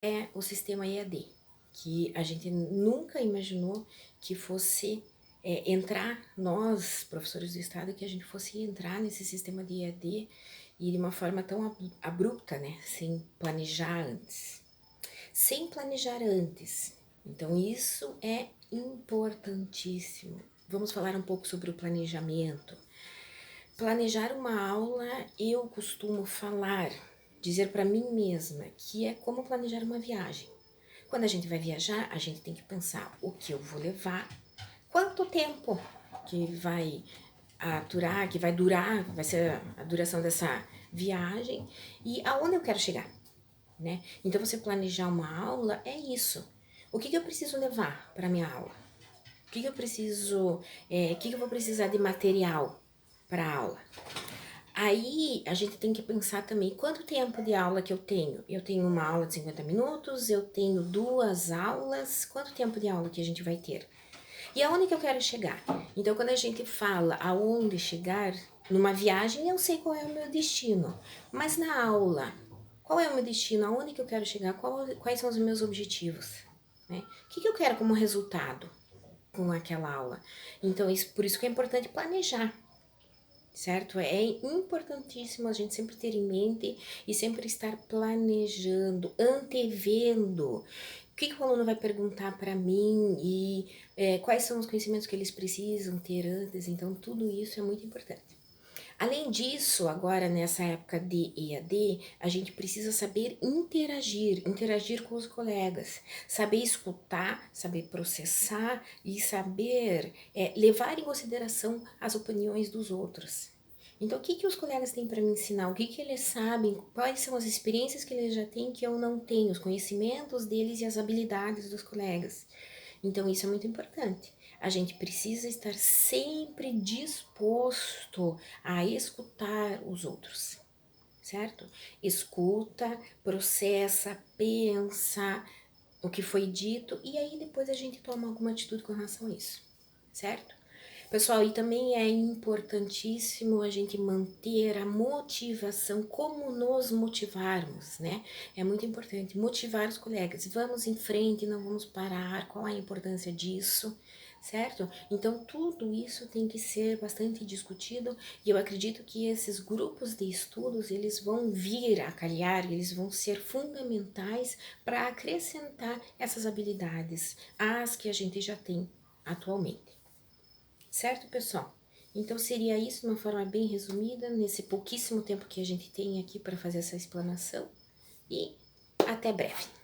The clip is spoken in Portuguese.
é o sistema EAD, que a gente nunca imaginou que fosse entrar, nós, professores do Estado, que a gente fosse entrar nesse sistema de EAD e de uma forma tão abrupta, né, sem planejar antes. Sem planejar antes. Então, isso é importantíssimo. Vamos falar um pouco sobre o planejamento. Planejar uma aula, eu costumo falar, dizer para mim mesma, que é como planejar uma viagem. Quando a gente vai viajar, a gente tem que pensar o que eu vou levar, quanto tempo que vai aturar, que vai durar, vai ser a duração dessa viagem e aonde eu quero chegar, né? Então, você planejar uma aula é isso. O que eu preciso levar para minha aula? O que eu preciso, o que eu vou precisar de material para a aula? Aí a gente tem que pensar também quanto tempo de aula que eu tenho. Eu tenho uma aula de 50 minutos, eu tenho 2 aulas, quanto tempo de aula que a gente vai ter? E aonde que eu quero chegar? Então, quando a gente fala aonde chegar, numa viagem eu sei qual é o meu destino, mas na aula, qual é o meu destino? Aonde que eu quero chegar? Quais são os meus objetivos? Né? O que eu quero como resultado com aquela aula? Então, por isso que é importante planejar, certo? É importantíssimo a gente sempre ter em mente e sempre estar planejando, antevendo. O que o aluno vai perguntar para mim e quais são os conhecimentos que eles precisam ter antes. Então, tudo isso é muito importante. Além disso, agora nessa época de EAD, a gente precisa saber interagir com os colegas, saber escutar, saber processar e saber levar em consideração as opiniões dos outros. Então, o que os colegas têm para me ensinar? O que eles sabem? Quais são as experiências que eles já têm que eu não tenho? Os conhecimentos deles e as habilidades dos colegas. Então, isso é muito importante. A gente precisa estar sempre disposto a escutar os outros, certo? Escuta, processa, pensa o que foi dito e aí depois a gente toma alguma atitude com relação a isso, certo? Pessoal, e também é importantíssimo a gente manter a motivação, como nos motivarmos, né? É muito importante motivar os colegas. Vamos em frente, não vamos parar. Qual a importância disso? Certo? Então, tudo isso tem que ser bastante discutido e eu acredito que esses grupos de estudos, eles vão vir a calhar, eles vão ser fundamentais para acrescentar essas habilidades às que a gente já tem atualmente. Certo, pessoal? Então, seria isso de uma forma bem resumida, nesse pouquíssimo tempo que a gente tem aqui para fazer essa explanação. E até breve!